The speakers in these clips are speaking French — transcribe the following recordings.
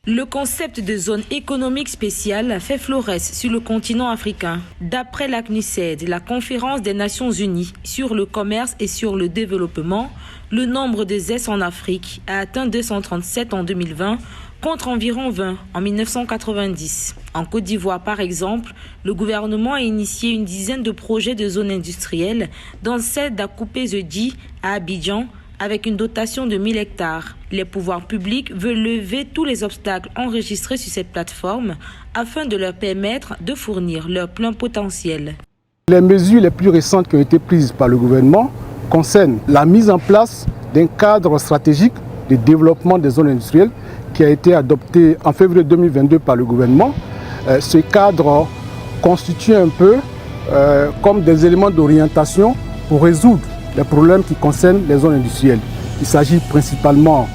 Le concept de zone économique spéciale fait florès sur le continent africain. D'après la CNUSED, la Conférence des Nations Unies sur le commerce et sur le développement, le nombre de ZES en Afrique a atteint 237 en 2020 contre environ 20 en 1990. En Côte d'Ivoire, par exemple, le gouvernement a initié une dizaine de projets de zones industrielles, dont celle d'Akoupé-Zedi à Abidjan, avec une dotation de 1000 hectares. Les pouvoirs publics veulent lever tous les obstacles enregistrés sur cette plateforme afin de leur permettre de fournir leur plein potentiel. Les mesures les plus récentes qui ont été prises par le gouvernement concernent la mise en place d'un cadre stratégique de développement des zones industrielles qui a été adopté en février 2022 par le gouvernement. Ce cadre constitue un peu comme des éléments d'orientation pour résoudre les problèmes qui concernent les zones industrielles. Il s'agit principalement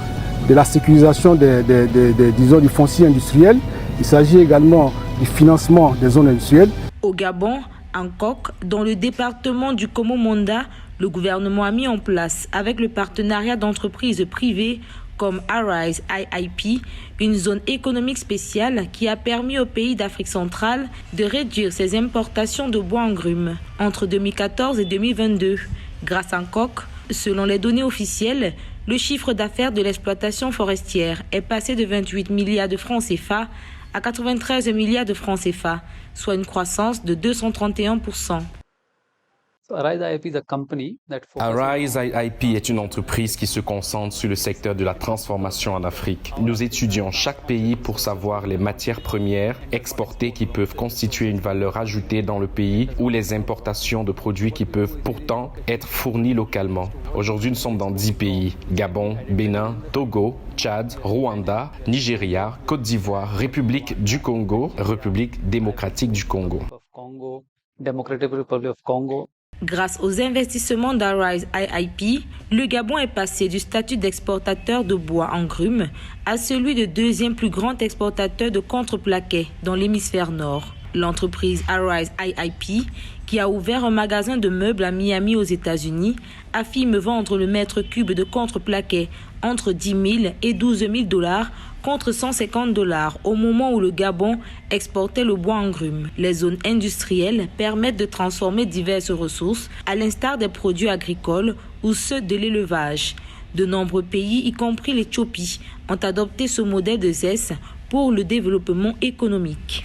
de la sécurisation du foncier industriel. Il s'agit également du financement des zones industrielles. Au Gabon, en Coque, dans le département du Komo-Monda, le gouvernement a mis en place, avec le partenariat d'entreprises privées comme Arise IIP, une zone économique spéciale qui a permis aux pays d'Afrique centrale de réduire ses importations de bois en grumes entre 2014 et 2022. Grâce à Coque, selon les données officielles, le chiffre d'affaires de l'exploitation forestière est passé de 28 milliards de francs CFA à 93 milliards de francs CFA, soit une croissance de 231%. Arise IIP est une entreprise qui se concentre sur le secteur de la transformation en Afrique. Nous étudions chaque pays pour savoir les matières premières exportées qui peuvent constituer une valeur ajoutée dans le pays ou les importations de produits qui peuvent pourtant être fournis localement. Aujourd'hui, nous sommes dans 10 pays: Gabon, Bénin, Togo, Tchad, Rwanda, Nigeria, Côte d'Ivoire, République du Congo, République démocratique du Congo. Grâce aux investissements d'Arise IIP, le Gabon est passé du statut d'exportateur de bois en grumes à celui de deuxième plus grand exportateur de contreplaqué dans l'hémisphère nord. L'entreprise Arise IIP, qui a ouvert un magasin de meubles à Miami aux États-Unis, affirme vendre le mètre cube de contreplaqué entre 10 000 et 12 000 $ contre 150 $ au moment où le Gabon exportait le bois en grumes. Les zones industrielles permettent de transformer diverses ressources, à l'instar des produits agricoles ou ceux de l'élevage. De nombreux pays, y compris l'Éthiopie, ont adopté ce modèle de ZES pour le développement économique.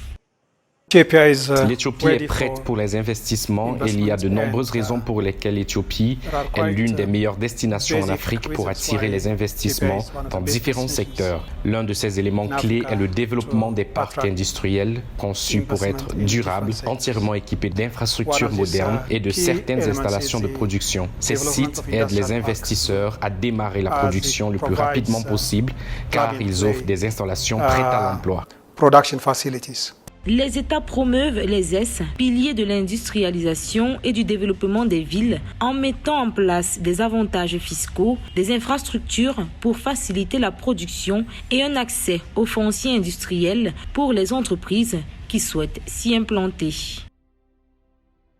L'Éthiopie est prête pour les investissements et il y a de nombreuses raisons pour lesquelles l'Éthiopie est l'une des meilleures destinations en Afrique pour attirer les investissements dans différents secteurs. L'un de ces éléments clés est le développement des parcs industriels conçus pour être durables, entièrement équipés d'infrastructures modernes et de certaines installations de production. Ces sites aident les investisseurs à démarrer la production le plus rapidement possible car ils offrent des installations prêtes à l'emploi. Les États promeuvent les ZES, piliers de l'industrialisation et du développement des villes, en mettant en place des avantages fiscaux, des infrastructures pour faciliter la production et un accès aux fonciers industriels pour les entreprises qui souhaitent s'y implanter.